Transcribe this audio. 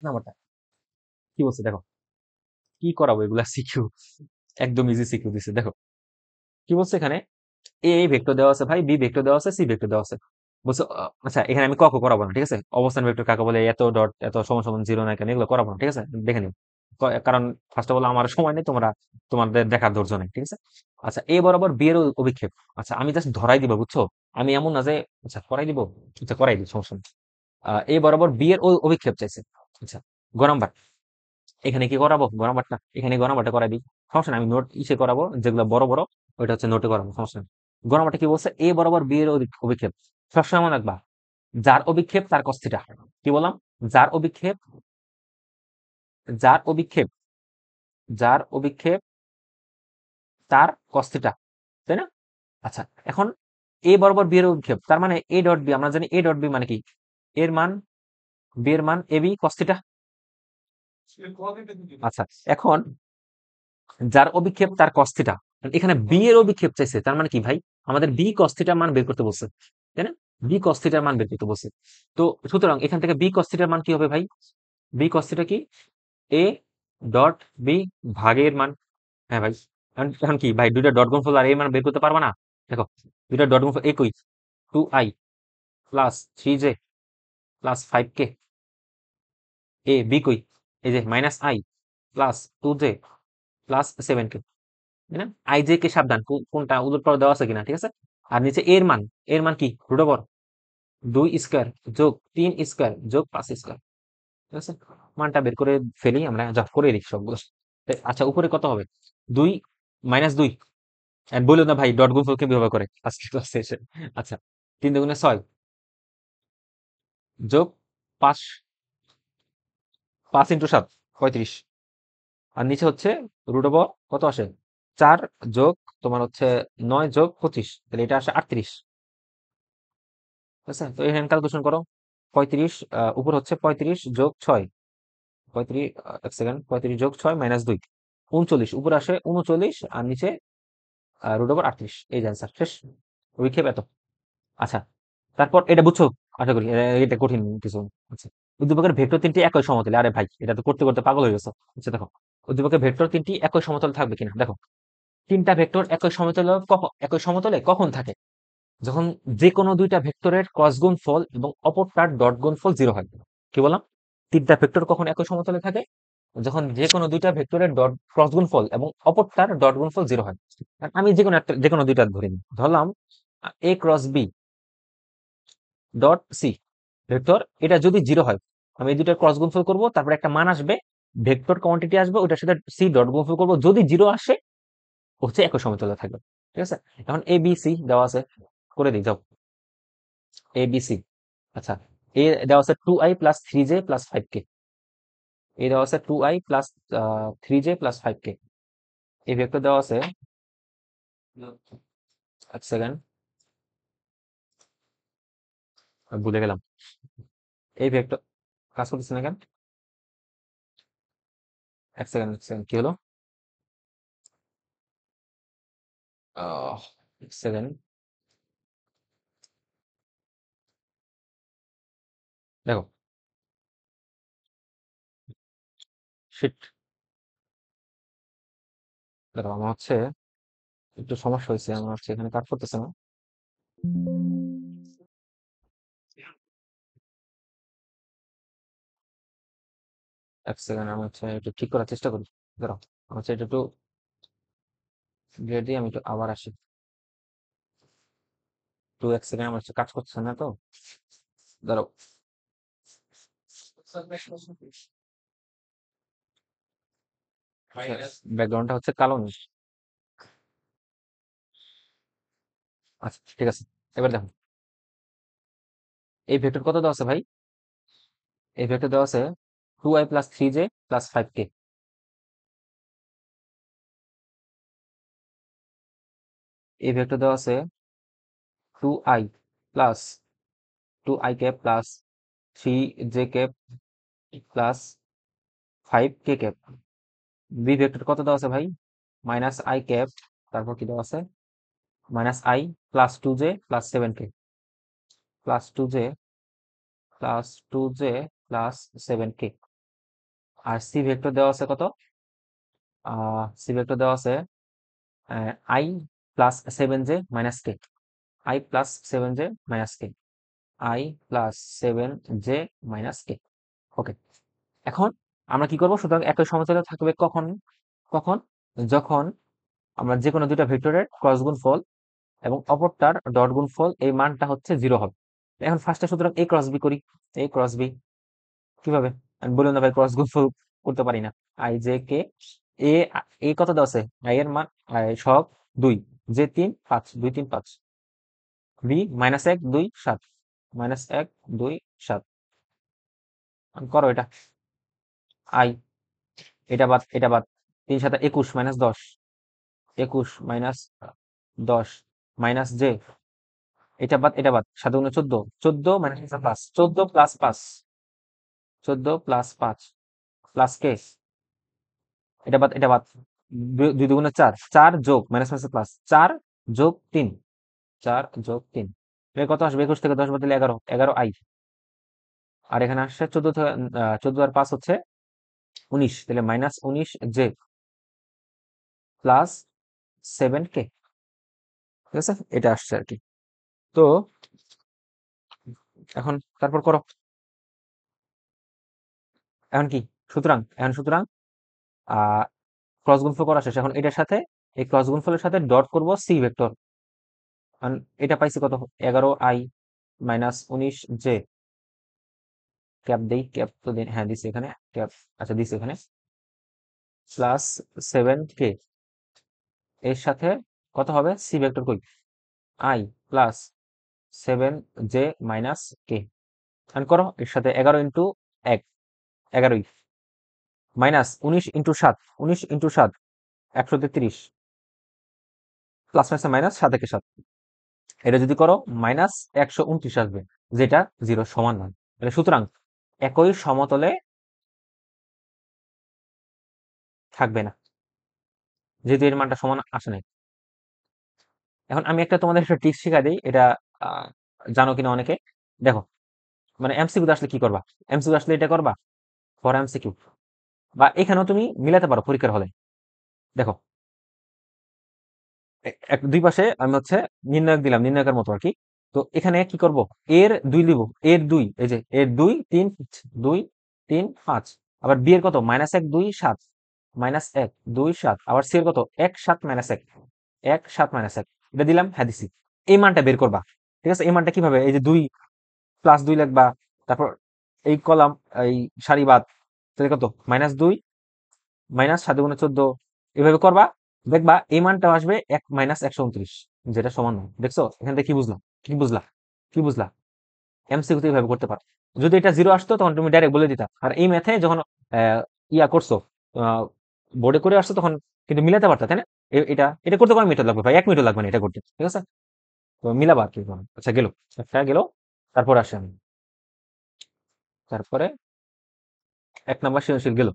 নাম্বারটা কি বলছে দেখো, কি করাবো এগুলা সিকিউ, একদম ইজি সিকিউ দিছে দেখো। কি বলছে এখানে, এ ভেক্টর দেওয়া আছে ভাই, বি ভেক্টর দেওয়া আছে, সি ভেক্টর দেওয়া আছে। বলছে আচ্ছা এখানে আমি ক ক করাবো না, ঠিক আছে? অবস্থান ভেক্টর কাকে বলে, এত ডট এত সমান সমান জিরো না কেন, এগুলো করাবো না, ঠিক আছে? দেখে নিও। কারণ ফার্স্ট অফ অল আমার সময় নেই, তোমাদের দেখার ধৈর্য নেই, ঠিক আছে? আচ্ছা এ বরাবর বি এর অভিক্ষেপ। আচ্ছা আমি জাস্ট ধরাই দিব, বুঝছো? আমি এমন না যে, আচ্ছা করাই দিব, আচ্ছা করাই দিই, সমস্যা নেই। এ বরাবর বি এর অভিক্ষেপ চাইছে। আচ্ছা গ নাম্বার, এখানে কি করাবো, গ নাম্বারটা এখানে গ নাম্বারটা করাই দিই, সমস্যা নেই। আমি নোট ইসে করাবো, যেগুলো বড় বড় ওইটা হচ্ছে নোটে করাবো, সমস্যা নেই। গ নাম্বারটা কি বলছে, এ বরাবর বি এর অভিক্ষেপ। সবসময় মনে রাখবা, যার অভিক্ষেপ তার cos থিটা। কি বললাম? যার অভিক্ষেপ, যার অভিক্ষেপ, যার অভিক্ষেপ তার cos থিটা, তাই না? আচ্ছা এখন এ বরাবর বি এর অভিক্ষেপ, তার মানে এ ডট বি, আমরা জানি এ ডট বি মানে কি, এর মান, বি এর মান এ বি cos থিটা। আচ্ছা এখন যার অভিক্ষেপ তার cos থিটা, এখানে বি এর অভিক্ষেপ চাইছে, তার মানে কি ভাই, আমাদের বি cos থিটার মান বের করতে বলছে, তাই না? বি cos থিটার মান বের করতে বলছে। তো সুতরাং এখান থেকে বি cos থিটার মান কি হবে ভাই? বি cos থিটা কি, এ ডট বি ভাগের মান। হ্যাঁ ভাই, এখন কি ভাই, দুইটা ডট গুণফল আর এর মান বের করতে পারবা না? দেখো, দুইটা ডট গুণফল একই, 2i plus 3j plus 5k, A B কই, এই যে minus i plus 2j plus 7k, তাই না? আই জে কে সাবধান, কোনটা উলট পালট দেওয়া আছে কিনা, ঠিক আছে? আর নিচে এর মান, এর মান কি, রুট ওভার 2 স্কয়ার যোগ 3 স্কয়ার যোগ 5 স্কয়ার, ঠিক আছে? মানটা বের করে ফেলি আমরা, যা করে দিই সবগুলো। আচ্ছা উপরে কত হবে, 2 - 2, আর বললো না ভাই ডট গুণফল কিভাবে করে আজকে ক্লাসে এসে। আচ্ছা 3 × 6 যোগ 5, 5 × 7 35, আর নিচে হচ্ছে রুট ওভার কত আসে, 4 যোগ তোমার হচ্ছে 9 যোগ 25, তাহলে এটা আসে 38, ঠিক আছে? তো এখানে ক্যালকুলেশন করো, 35 উপর হচ্ছে 35 যোগ 6, 35 এক সেকেন্ড, 35 যোগ 6 মাইনাস 2, 39 উপর আসে 39, আর নিচে রুট ওভার 38, এই যে অ্যান্সার শেষ। উইক্ষেপ এত। আচ্ছা তারপর এটা বুঝছো, আশা করি এটা কঠিন কিছু। আচ্ছা উদ্দীপকের ভেক্টর তিনটি একই সমতলে, আরে ভাই এটা তো করতে করতে পাগল হয়ে গেছে। আচ্ছা দেখো, উদ্দীপকের ভেক্টর তিনটি একই সমতলে থাকবে কিনা দেখো। তিনটা ভেক্টর একই সমতলে কখন থাকে, যখন যে কোনো দুইটা ভেক্টরের ক্রস গুণফল এবং অপরটার ডট গুণফল 0 হয়। কি বললাম? তিনটা ভেক্টর কখন একই সমতলে থাকে, যখন যে কোনো দুইটা ভেক্টরের ডট ক্রস গুণফল এবং অপরটার ডট গুণফল 0 হয়। আর আমি যে কোনো দুইটা ধরে নিই, ধরলাম A cross B dot C vector, এটা যদি 0 হয়, আমি এই দুইটার ক্রস গুণফল করবো, তারপর একটা মান আসবে, ভেক্টর কোয়ান্টিটি আসবে, ওটার সাথে সি ডট গুণফল করবো, যদি 0 আসে হচ্ছে একই সমতলে থাকবে, ঠিক আছে? এখন এ বি সি দেওয়া আছে, করে দিই যাও, এ বি সি। আচ্ছা এ দেওয়া আছে 2i plus 3j plus 5k, এ দেওয়া আছে 2i plus 3j plus 5k, এই ভেক্টর দেওয়া আছে, এক সেকেন্ড ভুলে গেলাম, এই ভেক্টর কাজ করতেছে না কেন, এক সেকেন্ড কি হলো, এক সেকেন্ড দেখো, শিট, দেখো আমার হচ্ছে একটু সমস্যা হয়েছে, আমার হচ্ছে এখানে কাজ করতেছে না। এক সেকেন্ড আমি হচ্ছে একটু ঠিক করার চেষ্টা করি, দাঁড়াও, আমার হচ্ছে এটা একটু দিয়ে আমি একটু আবার আসি, টু এক সেকেন্ড, আমার হচ্ছে কাজ করতেছে না তো, দাঁড়াও। ব্যাকগ্রাউন্ডটা হচ্ছে কালো নেই। আচ্ছা ঠিক আছে, এবার দেখো, এই ভেক্টর কত দেওয়া আছে ভাই, এই ভেক্টর দেওয়া আছে 2i plus 3j plus 5k, এই ভেক্টর দেওয়া আছে 2i plus 2i cap plus 3j cap plus 5k cap. B vector কত দেওয়া আছে ভাই, মাইনাস আই ক্যাপ, তারপর কি দেওয়া আছে, minus i plus 2j plus 7k, plus 2j plus 2j plus 7k, আর সি ভেক্টর দেওয়া আছে কত? সি ভেক্টর দেওয়া আছে i plus 7j minus k, i plus 7j minus k, i plus 7j minus k. Okay, এখন আমরা কি করব? সুতরাং একই সমতলে থাকবে কখন? কখন? যখন আমরা যে কোনো দুইটা ভেক্টরের ক্রস গুণফল এবং অপরটার ডট গুণফল এই মানটা হচ্ছে 0 হবে। এখন ফার্স্টে সুতরাং এ ক্রস বি করি। এ ক্রস বি কিভাবে? আমি বললাম না ভাই ক্রস গুণফল করতে পারি না। আই জে কে, এ এ কত দেওয়া আছে? আই এর মান সহগ 2, জে 3 5, 2 3 5, বি -1 2 7, -1 2 7। করো এটা। আই, এটা বাদ 3 7 21 -10, 21 -10 মাইনাস জে, এটা বাদ 7 গুণে 14, 14 প্লাস 14 প্লাস 5, 14 প্লাস 5 প্লাস কে, এটা বাদ 2 দুগুণে 4, 4 যোগ মাইনাস মাইনাস প্লাস 4 যোগ 3, 4 যোগ 3, কত আসবে? 21 থেকে 10 বাদ দিলে 11, 11 আই। আর এখানে আসছে 14 থেকে 14 আর 5 হচ্ছে 19, তাহলে -19 জে প্লাস 7 কে। ঠিক আছে, এটা আসছে আর কি। তো এখন তারপর করো। এখন কি? সুতরাং আহ ক্রস গুণফল করা শেষ। এখন এটার সাথে, এই ক্রস গুণফলের সাথে ডট করব সি ভেক্টর। এটা পাইছি কত? 11 আই মাইনাস 19 জে, ক্যাপ দেই, ক্যাপ তো হ্যাঁ দিছি এখানে ক্যাপ, আচ্ছা দিছি এখানে, প্লাস 7 কে। এর সাথে কত হবে? সি ভেক্টর কই? I plus 7 j minus k. এখন করো এর সাথে 11 ইন্টু 1, 11ই, minus 19 into 7, 19 into 7 133, plus minus minus 7 একে 7, এটা যদি করো -129 আসবে, যেটা 0 সমান নয়। তাহলে সুতরাং একই সমতলে থাকবে না, যেহেতু এর মানটা সমান আসে নাই। এখন আমি তোমাদের একটা ট্রিক শিখা দিই, এটা আহ, জানো কিনা অনেকে। দেখো, মানে এমসিকিউ আসলে কি করবা? এমসিকিউ আসলে এটা করবা, ফর এমসিকিউ, বা এখানেও তুমি মিলাতে পারো পরীক্ষার হলে। দেখো, দুই পাশে আমি হচ্ছে নির্ণায়ক দিলাম, নির্ণায়কের মতো আর কি। তো এখানে কি করব? এর 2 লিব, এর 2, এই যে এর 2 3 2 3 5, আবার বি এর কত? -1 2 7, -1 2 7, আবার সি এর কত? 1 7 -1, 1 7 -1, এটা দিলাম, হ্যাঁ দিছি। এই মানটা বের করবা। ঠিক আছে, এই মানটা কিভাবে? এই যে 2 প্লাস 2 লিখবা, তারপর এই কলাম, এই সারি বাদ, তাহলে কত? -2 -7 × 14, এভাবে করবা, দেখবা এই মানটা আসবে 1 -129, যেটা সমান নয়। দেখছো এখান থেকে কি বুঝলাম? কি বুঝলা? কি বুঝলা? এমসিকিউ তে এইভাবে করতে পারো। যদি এটা 0 আসতো তখন তুমি ডাইরেক্ট বলে দিতা। আর এই ম্যাথে যখন ইয়া করছো, বোর্ডে করে আসছো, তখন কিন্তু মিলাতে পারতা, তাই না? এটা এটা করতে কয় মিনিট লাগবে ভাই? 1 মিনিটও লাগবে না এটা করতে। ঠিক আছে, তো মিলাবা আর কি। আচ্ছা গেল, একটা গেল। তারপর আসে আমি, তারপরে 1 নাম্বার সৃজনশীল গেল।